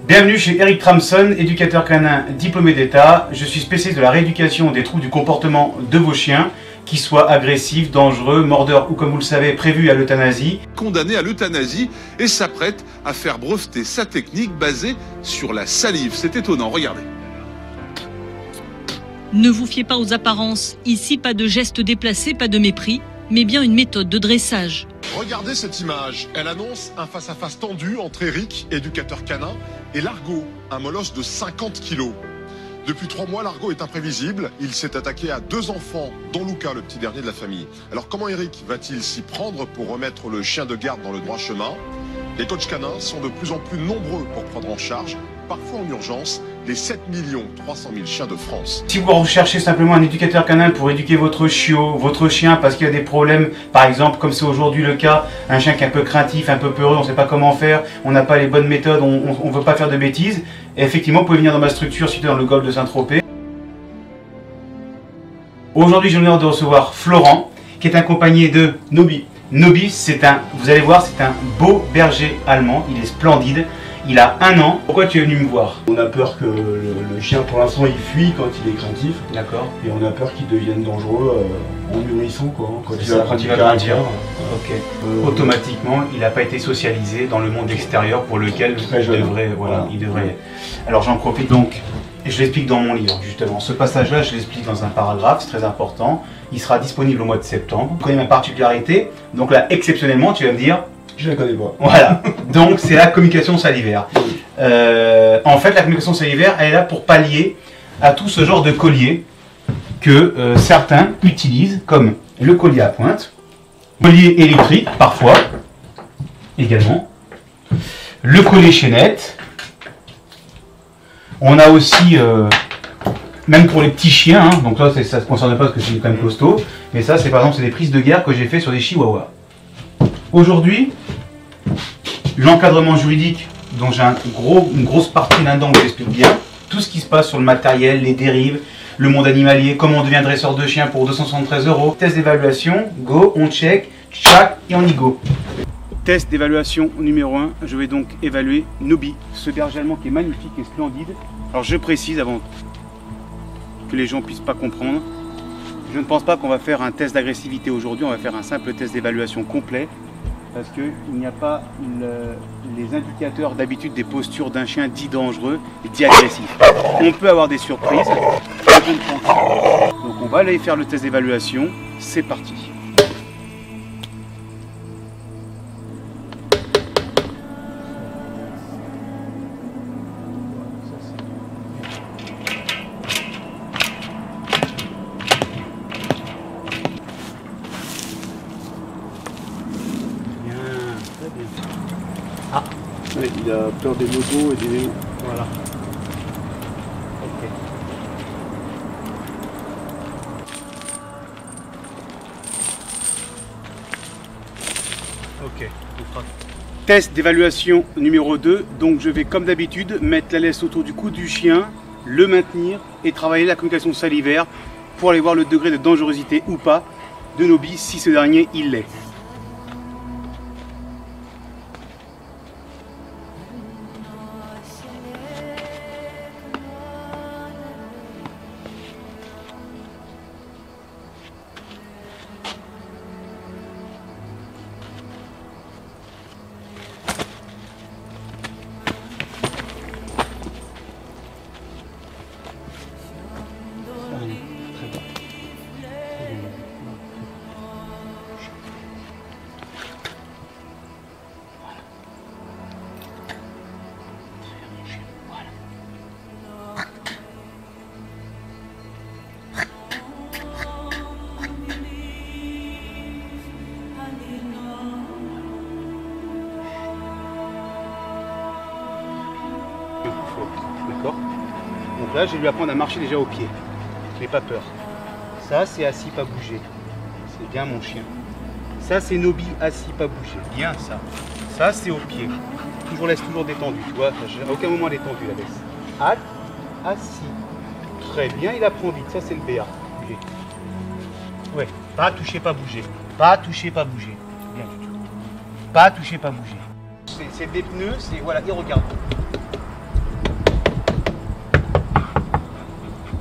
Bienvenue chez Eric Tramson, éducateur canin diplômé d'État. Je suis spécialiste de la rééducation des troubles du comportement de vos chiens, qu'ils soient agressifs, dangereux, mordeurs ou, comme vous le savez, prévus à l'euthanasie. Condamné à l'euthanasie et s'apprête à faire breveter sa technique basée sur la salive. C'est étonnant, regardez. Ne vous fiez pas aux apparences. Ici, pas de gestes déplacés, pas de mépris, mais bien une méthode de dressage. Regardez cette image. Elle annonce un face-à-face tendu entre Eric, éducateur canin, et Largo, un molosse de 50 kilos. Depuis 3 mois, Largo est imprévisible. Il s'est attaqué à 2 enfants, dont Luca, le petit dernier de la famille. Alors comment Eric va-t-il s'y prendre pour remettre le chien de garde dans le droit chemin? Les coachs canins sont de plus en plus nombreux pour prendre en charge, parfois en urgence, les 7 300 000 chiens de France. Si vous recherchez simplement un éducateur canin pour éduquer votre chiot, votre chien, parce qu'il y a des problèmes, par exemple, comme c'est aujourd'hui le cas, un chien qui est un peu craintif, un peu peureux, on ne sait pas comment faire, on n'a pas les bonnes méthodes, on ne veut pas faire de bêtises, et effectivement, vous pouvez venir dans ma structure située dans le golfe de Saint-Tropez. Aujourd'hui, j'ai l'honneur de recevoir Florent, qui est accompagné de Nobby. Nobby, vous allez voir, c'est un beau berger allemand, il est splendide. Il a 1 an. Pourquoi tu es venu me voir? On a peur que le chien, pour l'instant, il fuit quand il est craintif. D'accord. Et on a peur qu'il devienne dangereux en mûrissant, quoi. Quand il va grandir. Ok. Automatiquement, il n'a pas été socialisé dans le monde extérieur pour lequel il devrait. Alors j'en profite donc, et je l'explique dans mon livre, justement. Ce passage-là, je l'explique dans un paragraphe, c'est très important. Il sera disponible au mois de septembre. Tu connais ma particularité. Donc là, exceptionnellement, tu vas me dire... Je la connais pas. Voilà, donc c'est la communication salivaire. En fait, la communication salivaire, elle est là pour pallier à tout ce genre de collier que certains utilisent, comme le collier à pointe, collier électrique parfois, également, le collier chaînette. On a aussi, même pour les petits chiens, hein, donc là ça ne se concerne pas parce que c'est quand même costaud, mais ça c'est par exemple des prises de guerre que j'ai fait sur des chihuahuas. Aujourd'hui, l'encadrement juridique, dont j'ai une grosse partie là-dedans où j'explique bien, tout ce qui se passe sur le matériel, les dérives, le monde animalier, comment on devient dresseur de chien pour 273 €. Test d'évaluation, go, on check, tchac et on y go. Test d'évaluation numéro 1, je vais donc évaluer Nobby, ce berger allemand qui est magnifique et splendide. Alors je précise avant que les gens ne puissent pas comprendre, je ne pense pas qu'on va faire un test d'agressivité aujourd'hui, on va faire un simple test d'évaluation complet. Parce qu'il n'y a pas les indicateurs d'habitude des postures d'un chien dit dangereux et dit agressif. On peut avoir des surprises. Donc on va aller faire le test d'évaluation. C'est parti. Ah, ouais, il a peur des motos et des... Voilà. Ok. Test d'évaluation numéro 2. Donc je vais comme d'habitude mettre la laisse autour du cou du chien, le maintenir et travailler la communication salivaire pour aller voir le degré de dangerosité ou pas de Nobby si ce dernier il l'est. D'accord. Donc là, je vais lui apprendre à marcher déjà au pied. Je n'ai pas peur. Ça, c'est assis, pas bouger. C'est bien mon chien. Ça, c'est Nobby, assis, pas bouger. Bien ça. Ça, c'est au pied. Toujours laisse toujours détendu, tu vois. À aucun moment elle est tendue, la laisse. Halte, assis. Très bien, il apprend vite. Ça, c'est le BA. Bougez. Ouais, pas toucher, pas bouger. Pas toucher, pas bouger. Bien du tout. Pas toucher, pas bouger. C'est des pneus, c'est... Voilà, et regarde.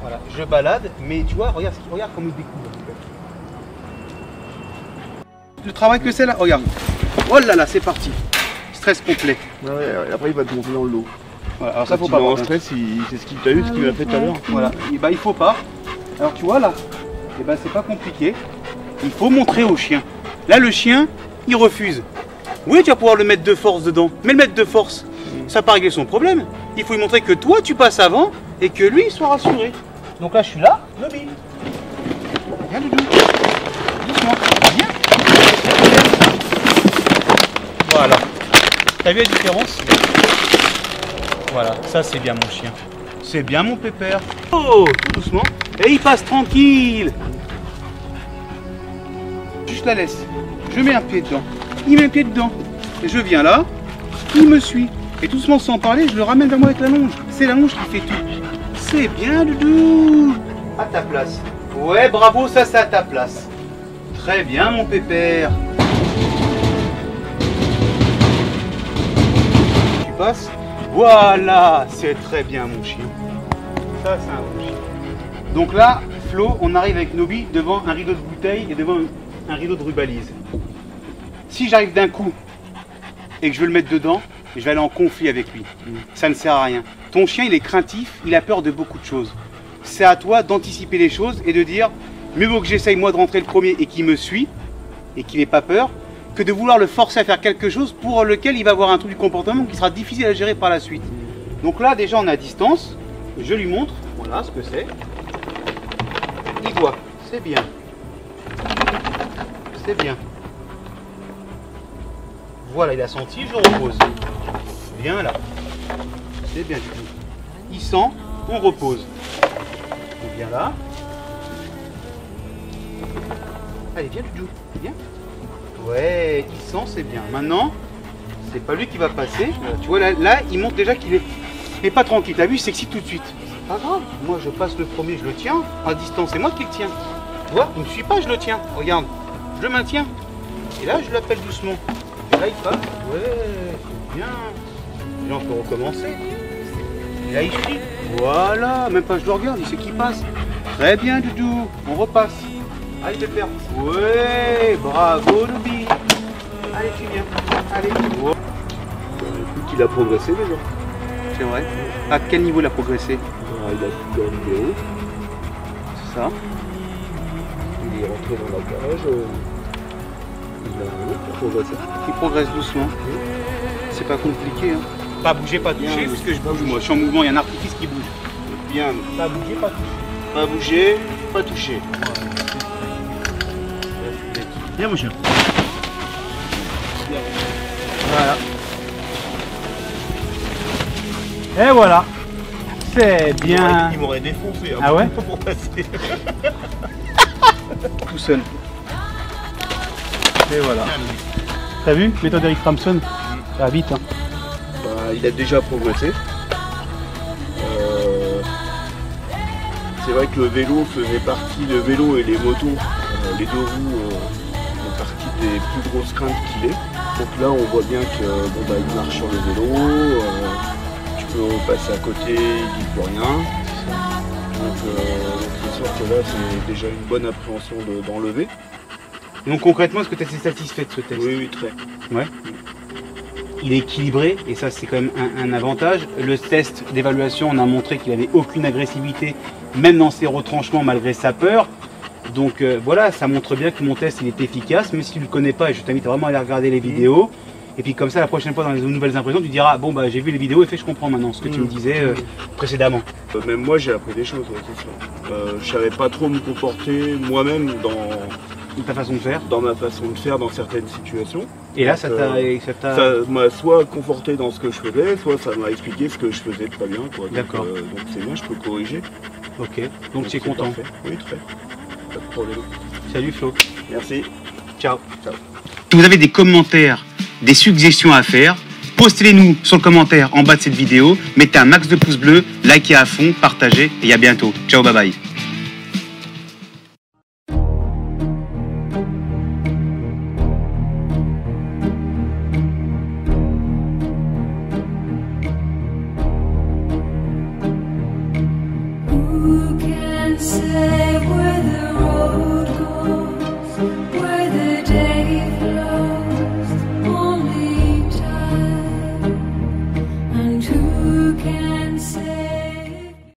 Voilà, je balade, mais tu vois, regarde comme il découvre. Le travail que c'est là, regarde. Oh là là, c'est parti. Stress complet. Ouais, après il va te monter dans le lot. Voilà, alors ça faut pas. En stress, c'est ce qu'il t'a eu, ce qu'il m'a fait tout à l'heure. Voilà, et bah il faut pas. Alors tu vois là, et bah c'est pas compliqué. Il faut montrer au chien. Là le chien, il refuse. Oui, tu vas pouvoir le mettre de force dedans, mais le mettre de force, ça va pas régler son problème. Il faut lui montrer que toi tu passes avant et que lui il soit rassuré. Donc là je suis là, Nobby. Viens Doudou. Doucement. Viens. Voilà. T'as vu la différence? Voilà, ça c'est bien mon chien. C'est bien mon pépère. Oh, tout doucement. Et il passe tranquille. Je la laisse. Je mets un pied dedans. Il met un pied dedans. Et je viens là. Il me suit. Et tout doucement sans parler, je le ramène vers moi avec la longe. C'est la longe qui fait tout. C'est bien Doudou. À ta place. Ouais, bravo, ça c'est à ta place. Très bien mon pépère. Tu passes. Voilà, c'est très bien mon chien. Ça c'est un bon chien. Donc là, Flo, on arrive avec Nobby devant un rideau de bouteille et devant un rideau de rubalise. Si j'arrive d'un coup et que je veux le mettre dedans, je vais aller en conflit avec lui. Ça ne sert à rien. Ton chien, il est craintif, il a peur de beaucoup de choses. C'est à toi d'anticiper les choses et de dire, mieux vaut que j'essaye moi de rentrer le premier et qu'il me suit et qu'il n'ait pas peur, que de vouloir le forcer à faire quelque chose pour lequel il va avoir un truc du comportement qui sera difficile à gérer par la suite. Donc là, déjà, on est à distance. Je lui montre, voilà ce que c'est. Il doit, c'est bien. C'est bien. Voilà, il a senti, je repose. Viens là. C'est bien du tout. Il sent, on repose. On vient là. Allez, viens Doudou, viens. Ouais, il sent, c'est bien. Maintenant, c'est pas lui qui va passer. Tu vois, là il montre déjà qu'il est pas tranquille. T'as vu, il s'excite tout de suite. C'est pas grave. Moi, je passe le premier, je le tiens. À distance, c'est moi qui le tiens. Tu vois, il ne me suit pas, je le tiens. Regarde, je le maintiens. Et là, je l'appelle doucement. Et là, il passe. Ouais, c'est bien. Et là, on peut recommencer. Et là, il suit. Voilà, même pas je le regarde, il sait qu'il passe. Très bien, Doudou. On repasse. Allez, pépère. Ouais, bravo, Nobby. Allez, tu viens. Allez. Oh. Écoute, il a progressé déjà. C'est vrai. À quel niveau il a progressé? Il a tout dans le vidéo. C'est ça. Il est rentré dans la cage. Il a progressé. Il progresse doucement. C'est pas compliqué. Hein. Pas bouger, pas toucher, parce que je bouge. Moi, je suis en mouvement, il y a un artifice qui bouge. Bien. Pas bouger, pas toucher. Pas bouger, pas toucher. Viens mon chien. Voilà. Et voilà. C'est bien. Il m'aurait défoncé. Ah ouais pour passer. Tout seul. Et voilà. T'as vu? Méthode Eric Ramson. Ça va vite. Hein. Bah, il a déjà progressé. C'est vrai que le vélo faisait partie, le vélo et les motos, les deux roues font partie des plus grosses craintes qu'il ait. Donc là on voit bien que bon, bah, il marche sur le vélo, tu peux passer à côté, il dit plus rien. Donc c'est sûr que là c'est déjà une bonne appréhension d'enlever. Donc concrètement, est-ce que tu es satisfait de ce test? Oui, oui, très. Ouais. Il est équilibré et ça c'est quand même un avantage. Le test d'évaluation, on a montré qu'il n'avait aucune agressivité, même dans ses retranchements malgré sa peur. Donc voilà, ça montre bien que mon test il est efficace, même si tu ne le connais pas, et je t'invite vraiment à aller regarder les vidéos. Et puis comme ça, la prochaine fois dans les nouvelles impressions, tu diras, bon bah j'ai vu les vidéos et je comprends maintenant ce que tu me disais précédemment. Même moi j'ai appris des choses, ouais, c'est sûr. Je savais pas trop me comporter moi-même dans ta façon de faire. Dans ma façon de faire dans certaines situations. Et là, ça m'a soit conforté dans ce que je faisais, soit ça m'a expliqué ce que je faisais de pas bien. D'accord. Donc c'est bien, je peux corriger. Ok, donc tu es content. Parfait. Oui, très. Pas de problème. Salut Flo. Merci. Ciao. Ciao. Si vous avez des commentaires, des suggestions à faire, Postez-les-nous sur le commentaire en bas de cette vidéo, mettez un max de pouces bleus, likez à fond, partagez et à bientôt. Ciao, bye bye. Who can say we're